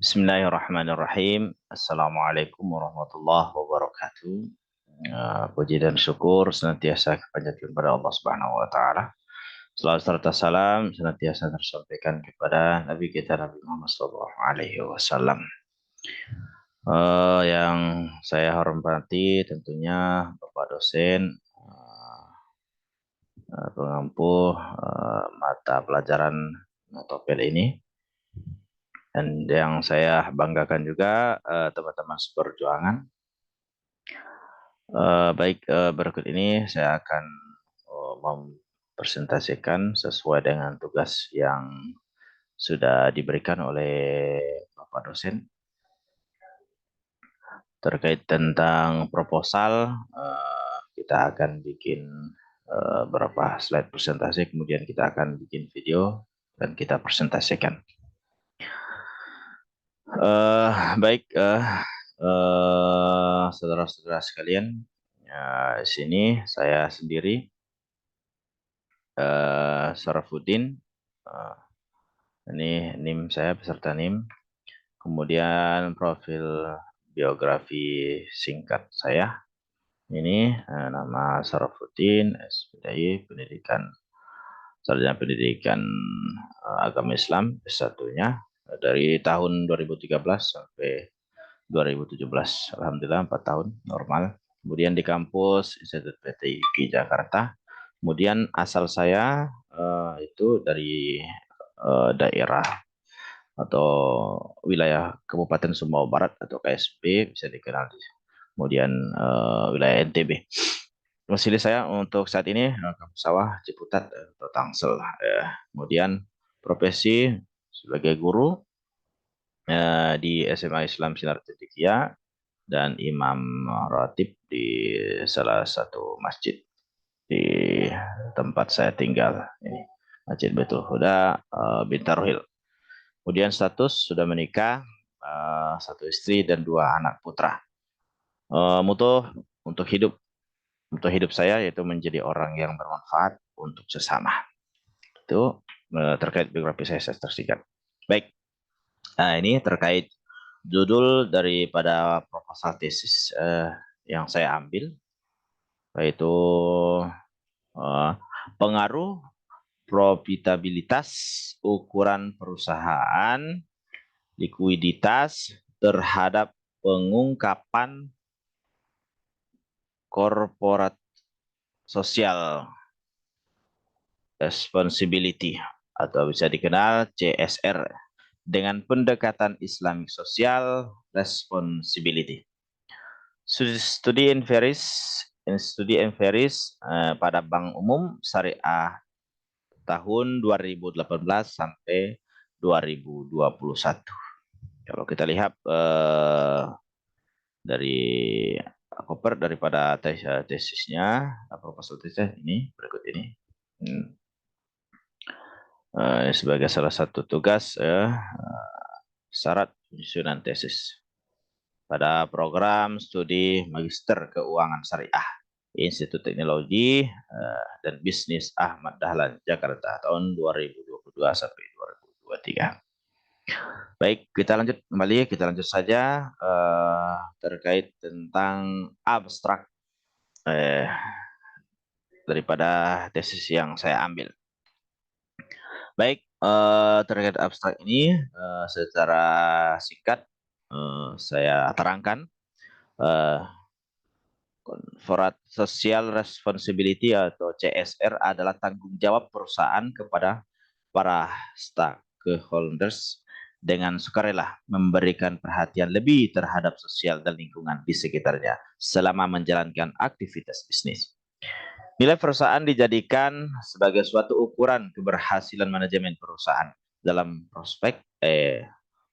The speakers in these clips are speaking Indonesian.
Bismillahirrahmanirrahim. Assalamualaikum warahmatullahi wabarakatuh. Puji dan syukur senantiasa kepanjatkan kepada Allah Subhanahu wa taala. Salawat serta salam senantiasa tersampaikan kepada Nabi kita Nabi Muhammad sallallahu alaihi wasallam. Yang saya hormati tentunya Bapak dosen pengampu mata pelajaran Topel ini. Dan yang saya banggakan juga teman-teman seperjuangan. Berikut ini saya akan mempresentasikan sesuai dengan tugas yang sudah diberikan oleh Bapak dosen terkait tentang proposal. Kita akan bikin beberapa slide presentasi, kemudian kita akan bikin video dan kita presentasikan. Saudara-saudara sekalian, di sini saya sendiri Sarafuddin. Ini NIM saya, peserta NIM. Kemudian profil biografi singkat saya. Ini nama Sarafuddin, SPDI, sarjana pendidikan agama Islam, S1-nya dari tahun 2013 sampai 2017. Alhamdulillah 4 tahun normal. Kemudian di kampus Institut PTIP Jakarta. Kemudian asal saya itu dari daerah atau wilayah Kabupaten Sumbawa Barat atau KSB bisa dikenal. Kemudian wilayah NTB. Domisili saya untuk saat ini Kampus Sawah, Ciputat atau Tangsel. Kemudian profesi sebagai guru di SMA Islam Sinar Cendekia dan imam ratib di salah satu masjid di tempat saya tinggal, ini Masjid Baitul Huda Bintaruhil. Kemudian status sudah menikah, 1 istri dan 2 anak putra. Moto untuk hidup saya yaitu menjadi orang yang bermanfaat untuk sesama. Itu terkait biografi saya tersingkat. Baik, nah ini terkait judul daripada proposal tesis yang saya ambil, yaitu pengaruh profitabilitas ukuran perusahaan likuiditas terhadap pengungkapan corporate social responsibility atau bisa dikenal CSR dengan pendekatan Islamic Social Responsibility. Studi Enveris pada Bank Umum Syariah tahun 2018 sampai 2021. Kalau kita lihat dari koper daripada tesisnya, proposal tesis ini berikut ini. Sebagai salah satu tugas syarat penyusunan tesis pada program studi Magister Keuangan Syariah Institut Teknologi dan Bisnis Ahmad Dahlan Jakarta tahun 2022 sampai 2023. Baik, kita lanjut saja terkait tentang abstrak daripada tesis yang saya ambil. Baik, terkait abstrak ini secara singkat saya terangkan. Corporate Social Responsibility atau CSR adalah tanggung jawab perusahaan kepada para stakeholders dengan sukarela memberikan perhatian lebih terhadap sosial dan lingkungan di sekitarnya selama menjalankan aktivitas bisnis. Nilai perusahaan dijadikan sebagai suatu ukuran keberhasilan manajemen perusahaan dalam prospek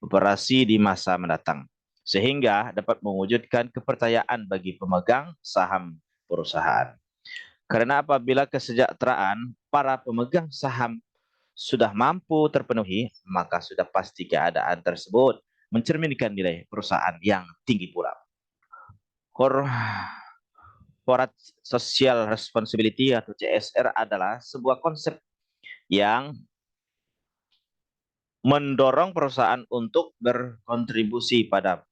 operasi di masa mendatang, sehingga dapat mewujudkan kepercayaan bagi pemegang saham perusahaan. Karena apabila kesejahteraan para pemegang saham sudah mampu terpenuhi, maka sudah pasti keadaan tersebut mencerminkan nilai perusahaan yang tinggi pula. Corporate Social Responsibility atau CSR adalah sebuah konsep yang mendorong perusahaan untuk berkontribusi pada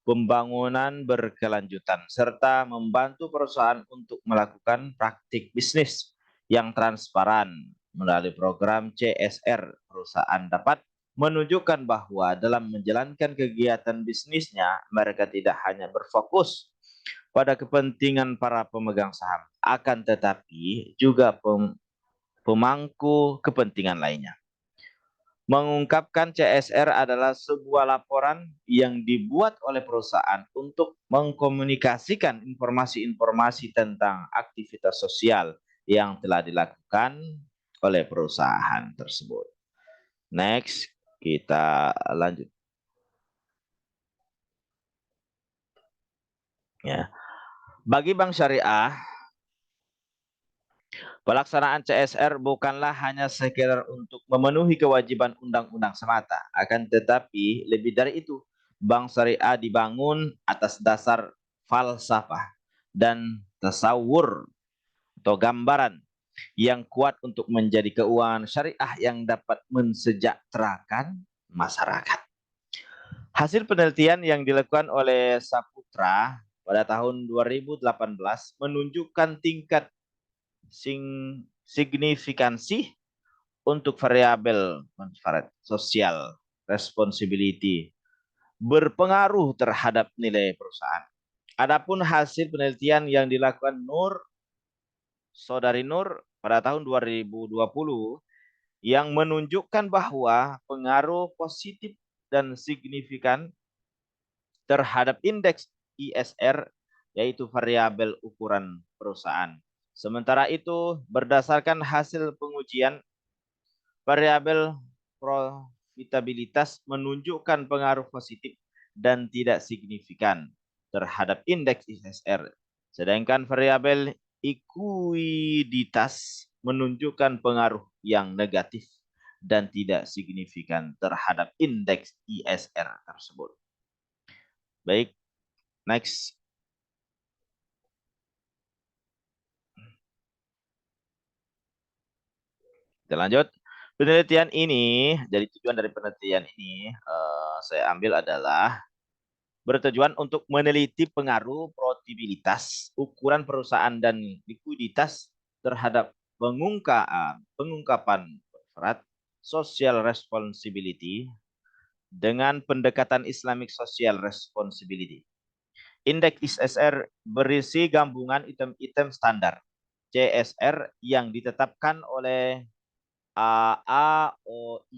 pembangunan berkelanjutan, serta membantu perusahaan untuk melakukan praktik bisnis yang transparan. Melalui program CSR, perusahaan dapat menunjukkan bahwa dalam menjalankan kegiatan bisnisnya, mereka tidak hanya berfokus pada kepentingan para pemegang saham, akan tetapi juga pemangku kepentingan lainnya. Mengungkapkan CSR adalah sebuah laporan yang dibuat oleh perusahaan untuk mengkomunikasikan informasi-informasi tentang aktivitas sosial yang telah dilakukan oleh perusahaan tersebut. Next, kita lanjut. Ya. Bagi bank syariah, pelaksanaan CSR bukanlah hanya sekedar untuk memenuhi kewajiban undang-undang semata, akan tetapi lebih dari itu, bank syariah dibangun atas dasar falsafah dan tasawur atau gambaran yang kuat untuk menjadi keuangan syariah yang dapat mensejahterakan masyarakat. Hasil penelitian yang dilakukan oleh Saputra pada tahun 2018 menunjukkan tingkat signifikansi untuk variabel manfaat sosial responsibility berpengaruh terhadap nilai perusahaan. Adapun hasil penelitian yang dilakukan Saudari Nur pada tahun 2020 yang menunjukkan bahwa pengaruh positif dan signifikan terhadap indeks ISR, yaitu variabel ukuran perusahaan. Sementara itu, berdasarkan hasil pengujian, variabel profitabilitas menunjukkan pengaruh positif dan tidak signifikan terhadap indeks ISR. Sedangkan variabel ekuiditas menunjukkan pengaruh yang negatif dan tidak signifikan terhadap indeks ISR tersebut. Baik, next. Kita lanjut. Penelitian ini, jadi tujuan dari penelitian ini saya ambil adalah bertujuan untuk meneliti pengaruh profitabilitas, ukuran perusahaan dan likuiditas terhadap pengungkapan corporate social responsibility dengan pendekatan Islamic Social Responsibility. Indeks ISR berisi gabungan item-item standar CSR yang ditetapkan oleh AAOIFI.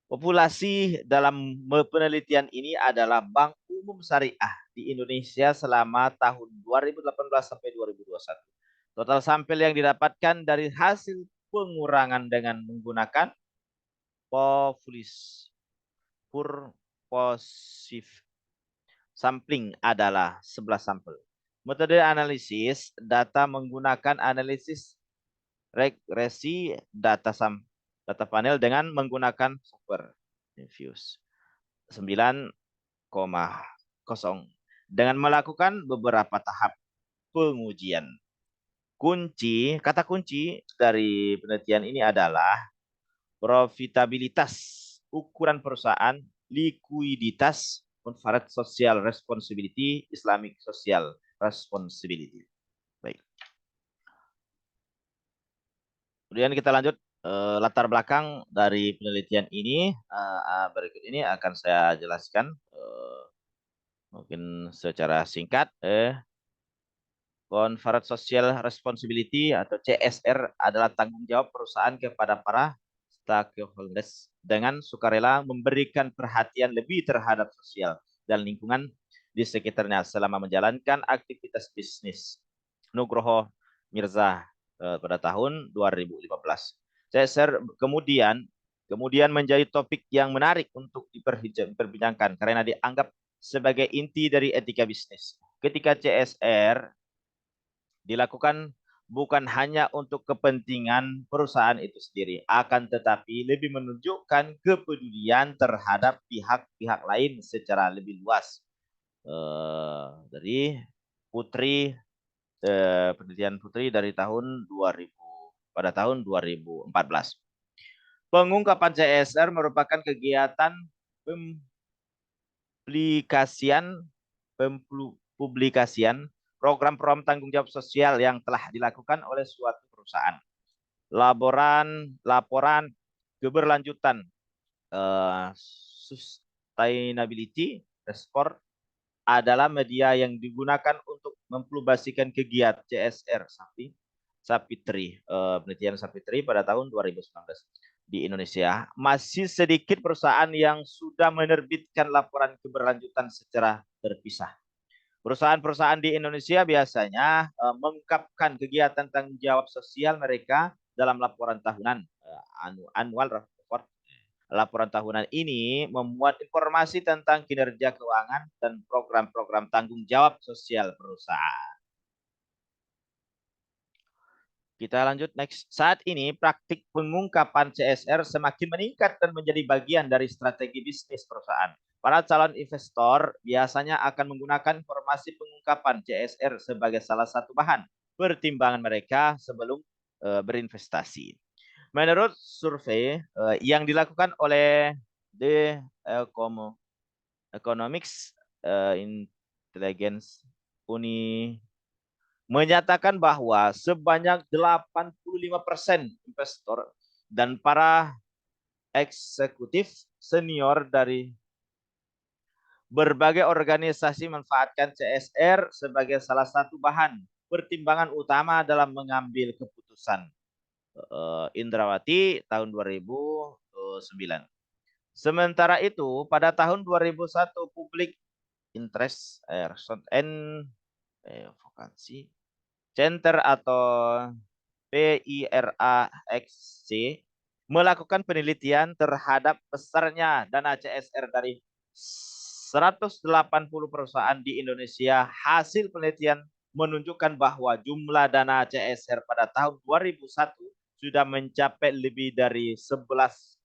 Populasi dalam penelitian ini adalah Bank Umum Syariah di Indonesia selama tahun 2018 sampai 2021. Total sampel yang didapatkan dari hasil pengurangan dengan menggunakan purposive sampling adalah 11 sampel. Metode analisis data menggunakan analisis regresi data panel dengan menggunakan software Infuse 9,0 dengan melakukan beberapa tahap pengujian. Kata kunci dari penelitian ini adalah profitabilitas, ukuran perusahaan, likuiditas, corporate social responsibility, Islamic social responsibility. Baik. Kemudian kita lanjut latar belakang dari penelitian ini. Berikut ini akan saya jelaskan mungkin secara singkat. Corporate Social Responsibility atau CSR adalah tanggung jawab perusahaan kepada para stakeholders dengan sukarela memberikan perhatian lebih terhadap sosial dan lingkungan di sekitarnya selama menjalankan aktivitas bisnis. Nugroho Mirza pada tahun 2015. CSR kemudian menjadi topik yang menarik untuk diperbincangkan karena dianggap sebagai inti dari etika bisnis. Ketika CSR dilakukan bukan hanya untuk kepentingan perusahaan itu sendiri, akan tetapi lebih menunjukkan kepedulian terhadap pihak-pihak lain secara lebih luas. Dari penelitian Putri dari tahun 2014. pada tahun 2014. Pengungkapan CSR merupakan kegiatan publikasian program-program tanggung jawab sosial yang telah dilakukan oleh suatu perusahaan. Laporan keberlanjutan sustainability report adalah media yang digunakan untuk mempublikasikan kegiatan CSR Sapitri, penelitian Sapitri pada tahun 2019 di Indonesia. Masih sedikit perusahaan yang sudah menerbitkan laporan keberlanjutan secara terpisah. Perusahaan-perusahaan di Indonesia biasanya mengungkapkan kegiatan tanggung jawab sosial mereka dalam laporan tahunan, annual report. Laporan tahunan ini memuat informasi tentang kinerja keuangan dan program-program tanggung jawab sosial perusahaan. Kita lanjut next. Saat ini praktik pengungkapan CSR semakin meningkat dan menjadi bagian dari strategi bisnis perusahaan. Para calon investor biasanya akan menggunakan informasi pengungkapan CSR sebagai salah satu bahan pertimbangan mereka sebelum berinvestasi. Menurut survei yang dilakukan oleh The Economics Intelligence Uni menyatakan bahwa sebanyak 85% investor dan para eksekutif senior dari berbagai organisasi manfaatkan CSR sebagai salah satu bahan pertimbangan utama dalam mengambil keputusan. Indrawati tahun 2009. Sementara itu, pada tahun 2001 Public Interest Vacancy Center atau PIRAXC melakukan penelitian terhadap besarnya dana CSR dari 180 perusahaan di Indonesia. Hasil penelitian menunjukkan bahwa jumlah dana CSR pada tahun 2001 sudah mencapai lebih dari 11,5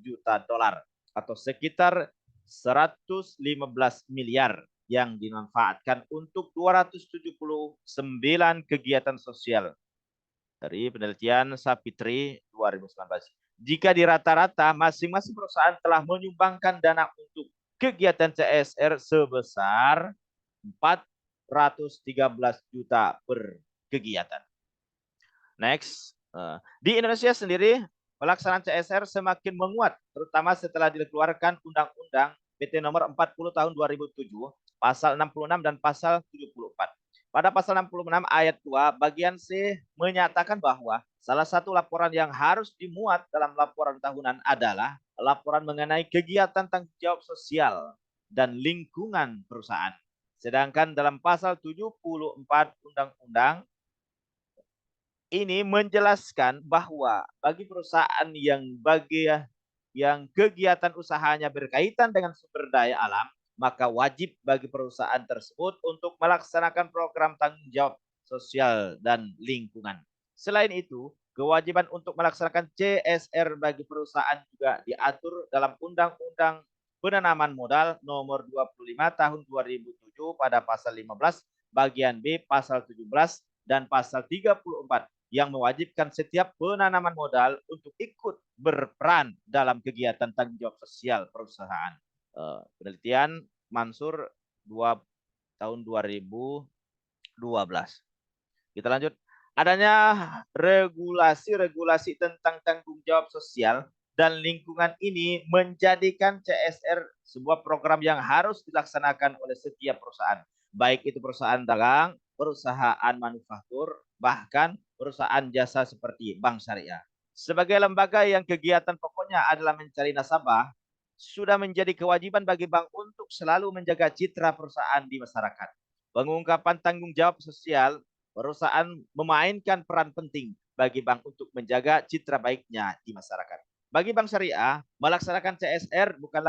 juta dolar atau sekitar 115 miliar yang dimanfaatkan untuk 279 kegiatan sosial dari penelitian Sapitri 2019. Jika di rata-rata masing-masing perusahaan telah menyumbangkan dana untuk kegiatan CSR sebesar 413 juta per kegiatan. Next, di Indonesia sendiri pelaksanaan CSR semakin menguat, terutama setelah dikeluarkan Undang-Undang PT Nomor 40 Tahun 2007, Pasal 66 dan Pasal 74. Pada Pasal 66 Ayat 2, bagian C menyatakan bahwa salah satu laporan yang harus dimuat dalam laporan tahunan adalah laporan mengenai kegiatan tanggung jawab sosial dan lingkungan perusahaan. Sedangkan dalam Pasal 74 Undang-Undang ini menjelaskan bahwa bagi perusahaan yang kegiatan usahanya berkaitan dengan sumber daya alam, maka wajib bagi perusahaan tersebut untuk melaksanakan program tanggung jawab sosial dan lingkungan. Selain itu, kewajiban untuk melaksanakan CSR bagi perusahaan juga diatur dalam Undang-Undang Penanaman Modal Nomor 25 Tahun 2007 pada Pasal 15, Bagian B, Pasal 17, dan Pasal 34 yang mewajibkan setiap penanaman modal untuk ikut berperan dalam kegiatan tanggung jawab sosial perusahaan. Penelitian Mansur tahun 2012. Kita lanjut. Adanya regulasi tentang tanggung jawab sosial dan lingkungan ini menjadikan CSR sebuah program yang harus dilaksanakan oleh setiap perusahaan, baik itu perusahaan dagang, perusahaan manufaktur, bahkan perusahaan jasa seperti bank syariah. Sebagai lembaga yang kegiatan pokoknya adalah mencari nasabah, sudah menjadi kewajiban bagi bank untuk selalu menjaga citra perusahaan di masyarakat. Pengungkapan tanggung jawab sosial perusahaan memainkan peran penting bagi bank untuk menjaga citra baiknya di masyarakat. Bagi bank syariah, melaksanakan CSR bukan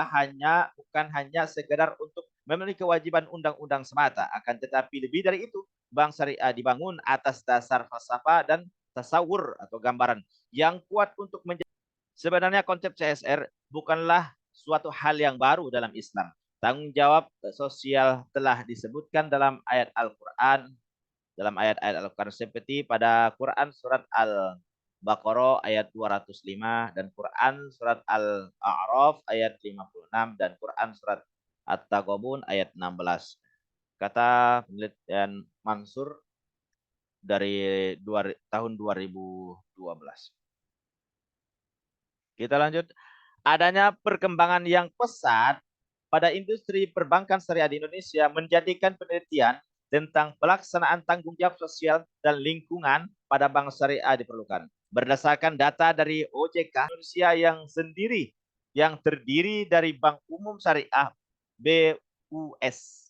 hanya sekedar untuk memenuhi kewajiban undang-undang semata, akan tetapi lebih dari itu, bank syariah dibangun atas dasar falsafah dan tasawur atau gambaran yang kuat untuk menjadi. Sebenarnya konsep CSR bukanlah suatu hal yang baru dalam Islam. Tanggung jawab sosial telah disebutkan dalam ayat Al-Quran dalam ayat-ayat Al-Quran seperti pada Quran surat Al-Baqarah ayat 205 dan Quran surat Al-A'raf ayat 56 dan Quran surat At-Taghabun ayat 16. Kata penelitian Mansur dari tahun 2012. Kita lanjut. Adanya perkembangan yang pesat pada industri perbankan syariah di Indonesia menjadikan penelitian tentang pelaksanaan tanggung jawab sosial dan lingkungan pada bank syariah diperlukan. Berdasarkan data dari OJK Indonesia yang terdiri dari Bank Umum Syariah BUS,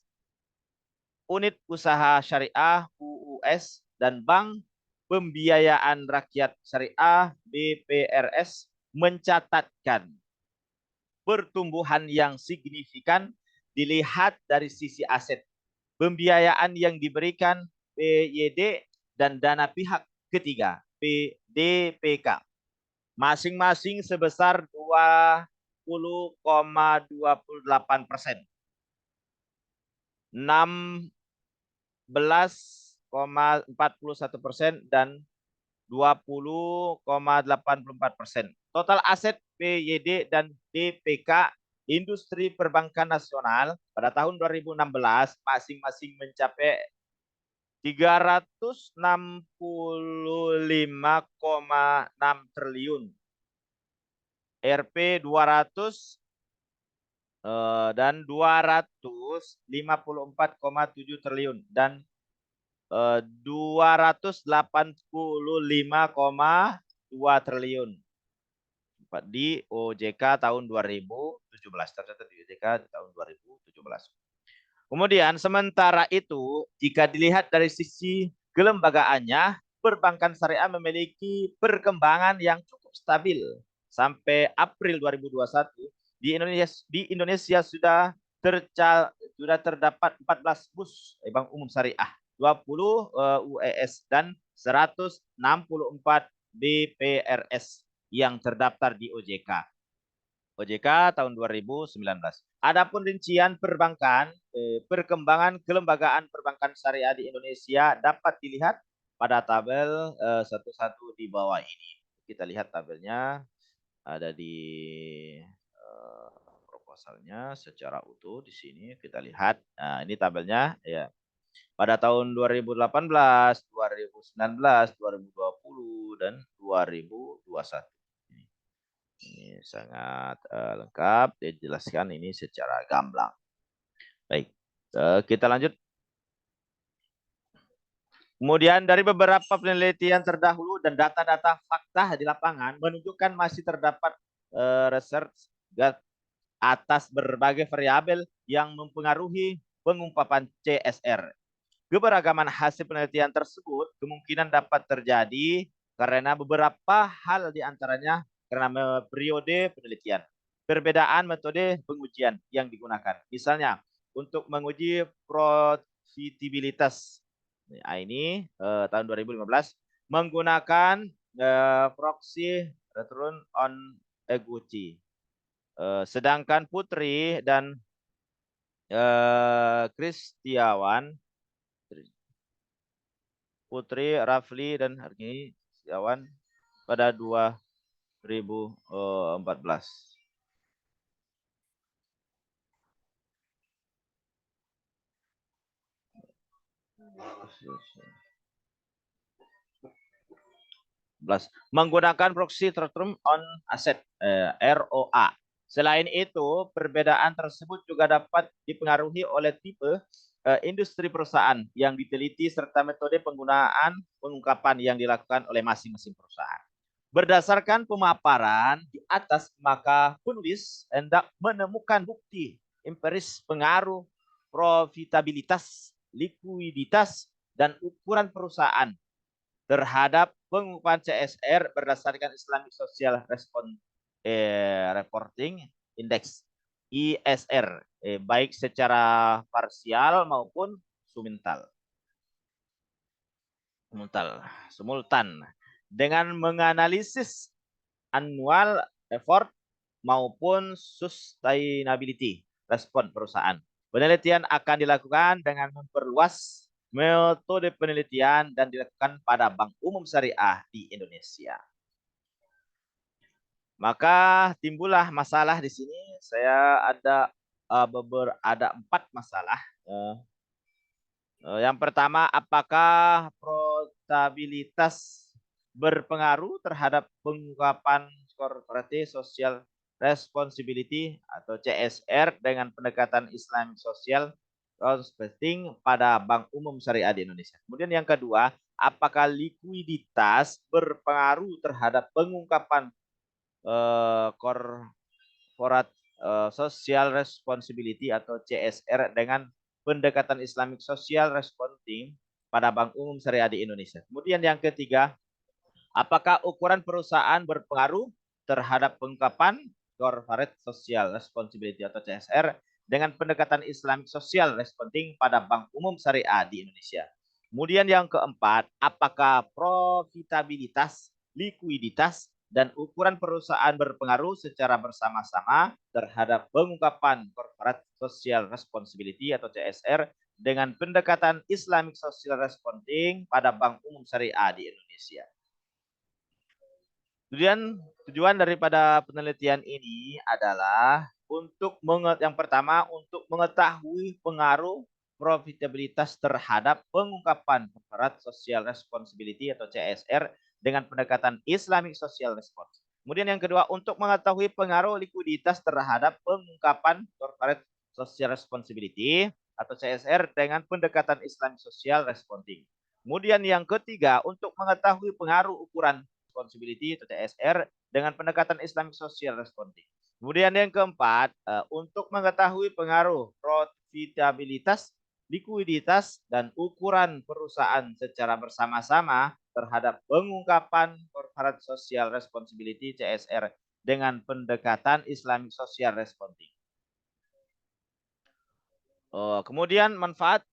Unit Usaha Syariah UUS, dan Bank Pembiayaan Rakyat Syariah BPRS mencatatkan pertumbuhan yang signifikan dilihat dari sisi aset, pembiayaan yang diberikan PYD dan dana pihak ketiga PDPK masing-masing sebesar 20,28%, 16,41% dan 20,84%. Total aset PYD dan DPK industri perbankan nasional pada tahun 2016 masing-masing mencapai 365,6 triliun, Rp 200 dan 254,7 triliun dan 285,2 triliun di OJK tahun 2017. Tercatat di OJK tahun 2017. Kemudian sementara itu, jika dilihat dari sisi kelembagaannya, perbankan syariah memiliki perkembangan yang cukup stabil. Sampai April 2021, di Indonesia sudah terdapat 14 bus Bank Umum Syariah, 20 UES dan 164 BPRS yang terdaftar di OJK. OJK tahun 2019. Adapun rincian perkembangan kelembagaan perbankan syariah di Indonesia dapat dilihat pada tabel satu-satu di bawah ini. Kita lihat tabelnya ada di proposalnya secara utuh di sini. Kita lihat. Nah, ini tabelnya ya. Pada tahun 2018, 2019, 2020 dan 2021. Ini sangat lengkap, dijelaskan ini secara gamblang. Baik, kita lanjut. Kemudian dari beberapa penelitian terdahulu dan data-data fakta di lapangan menunjukkan masih terdapat research atas berbagai variabel yang mempengaruhi pengungkapan CSR. Keberagaman hasil penelitian tersebut kemungkinan dapat terjadi karena beberapa hal diantaranya karena periode penelitian, perbedaan metode pengujian yang digunakan. Misalnya, untuk menguji profitabilitas, nah, ini tahun 2015 menggunakan proxy return on equity. Sedangkan Putri dan Putri, Rafli, dan Hargi Setiawan pada 2014. Menggunakan proxy return on asset ROA. Selain itu, perbedaan tersebut juga dapat dipengaruhi oleh tipe industri perusahaan yang diteliti serta metode pengungkapan yang dilakukan oleh masing-masing perusahaan. Berdasarkan pemaparan di atas, maka penulis hendak menemukan bukti empiris pengaruh profitabilitas, likuiditas, dan ukuran perusahaan terhadap pengungkapan CSR berdasarkan Islamic Social Reporting Index ISR, baik secara parsial maupun simultan dengan menganalisis annual effort maupun sustainability respon perusahaan. Penelitian akan dilakukan dengan memperluas metode penelitian dan dilakukan pada Bank Umum Syariah di Indonesia. Maka timbullah masalah di sini. Saya ada ada 4 masalah. Yang pertama, apakah profitabilitas berpengaruh terhadap pengungkapan corporate social responsibility atau CSR dengan pendekatan Islamic social prospecting pada Bank Umum Syariah di Indonesia. Kemudian yang kedua, apakah likuiditas berpengaruh terhadap pengungkapan corporate social responsibility atau CSR dengan pendekatan Islamic Social Reporting pada Bank Umum Syariah di Indonesia. Kemudian yang ketiga, apakah ukuran perusahaan berpengaruh terhadap pengungkapan Corporate Social Responsibility atau CSR dengan pendekatan Islamic Social Reporting pada Bank Umum Syariah di Indonesia. Kemudian yang keempat, apakah profitabilitas, likuiditas, dan ukuran perusahaan berpengaruh secara bersama-sama terhadap pengungkapan Corporate Social Responsibility atau CSR dengan pendekatan Islamic Social Reporting pada Bank Umum Syariah di Indonesia. Kemudian tujuan daripada penelitian ini adalah yang pertama untuk mengetahui pengaruh profitabilitas terhadap pengungkapan Corporate Social Responsibility atau CSR dengan pendekatan Islamic Social Response. Kemudian yang kedua untuk mengetahui pengaruh likuiditas terhadap pengungkapan Corporate Social Responsibility atau CSR dengan pendekatan Islamic Social Responding. Kemudian yang ketiga untuk mengetahui pengaruh ukuran responsibility atau CSR dengan pendekatan Islamic Social Responding. Kemudian yang keempat, untuk mengetahui pengaruh profitabilitas, likuiditas, dan ukuran perusahaan secara bersama-sama terhadap pengungkapan Corporate Social Responsibility CSR dengan pendekatan Islamic Social Responding. Kemudian manfaat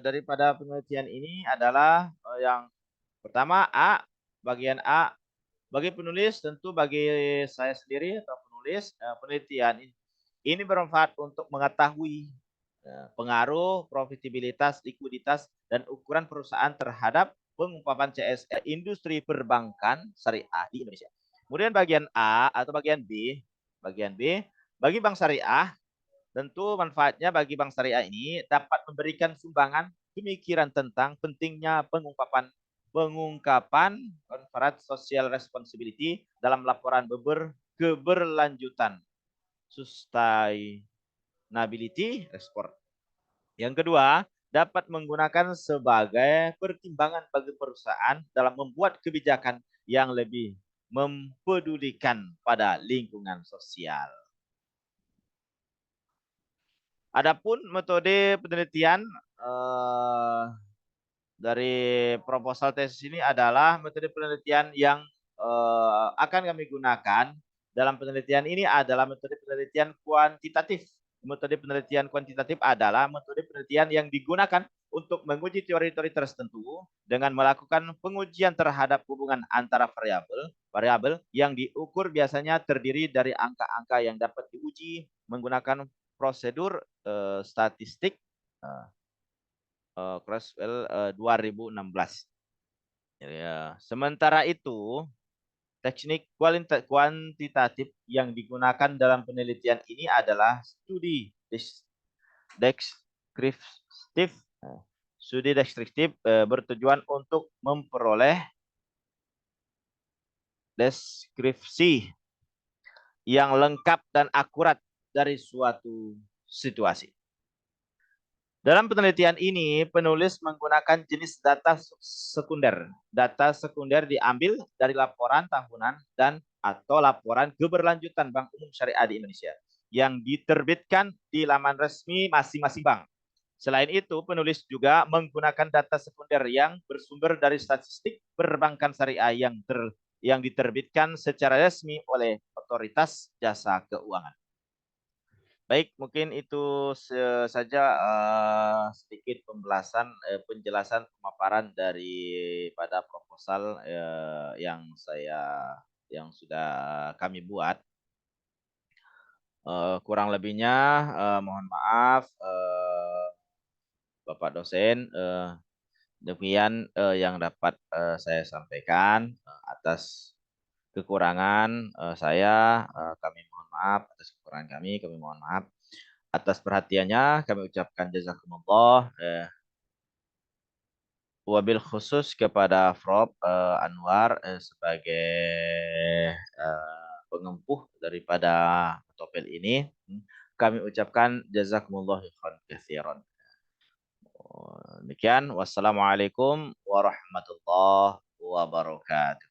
daripada penelitian ini adalah yang pertama bagian A, bagi penulis tentu bagi saya sendiri atau penulis penelitian ini bermanfaat untuk mengetahui pengaruh profitabilitas, likuiditas, dan ukuran perusahaan terhadap pengungkapan CSR industri perbankan syariah di Indonesia. Kemudian bagian A atau bagian B, bagi bank syariah tentu manfaatnya bagi bank syariah ini dapat memberikan sumbangan pemikiran tentang pentingnya pengungkapan corporate social responsibility dalam laporan keberlanjutan sustainability report. Yang kedua, dapat menggunakan sebagai pertimbangan bagi perusahaan dalam membuat kebijakan yang lebih mempedulikan pada lingkungan sosial. Adapun metode penelitian dari proposal tesis ini adalah metode penelitian yang akan kami gunakan dalam penelitian ini adalah metode penelitian kuantitatif. Metode penelitian kuantitatif adalah metode penelitian yang digunakan untuk menguji teori-teori tertentu dengan melakukan pengujian terhadap hubungan antara variabel yang diukur biasanya terdiri dari angka-angka yang dapat diuji menggunakan prosedur statistik Creswell 2016. Ya, sementara itu, teknik kuantitatif yang digunakan dalam penelitian ini adalah studi deskriptif. Studi deskriptif bertujuan untuk memperoleh deskripsi yang lengkap dan akurat dari suatu situasi. Dalam penelitian ini, penulis menggunakan jenis data sekunder. Data sekunder diambil dari laporan tahunan dan atau laporan keberlanjutan Bank Umum Syariah di Indonesia yang diterbitkan di laman resmi masing-masing bank. Selain itu, penulis juga menggunakan data sekunder yang bersumber dari statistik perbankan syariah yang diterbitkan secara resmi oleh otoritas jasa keuangan. Baik, mungkin itu saja sedikit penjelasan pemaparan daripada proposal yang sudah kami buat. Kurang lebihnya mohon maaf Bapak dosen. Demikian yang dapat saya sampaikan. Atas kekurangan saya, kami mohon maaf. Atas kekurangan kami mohon maaf. Atas perhatiannya kami ucapkan jazakumullah. Wabil khusus kepada Prof. Anwar sebagai pengempuh daripada topel ini. Kami ucapkan jazakumullah khairan katsiran. Demikian, wassalamualaikum warahmatullahi wabarakatuh.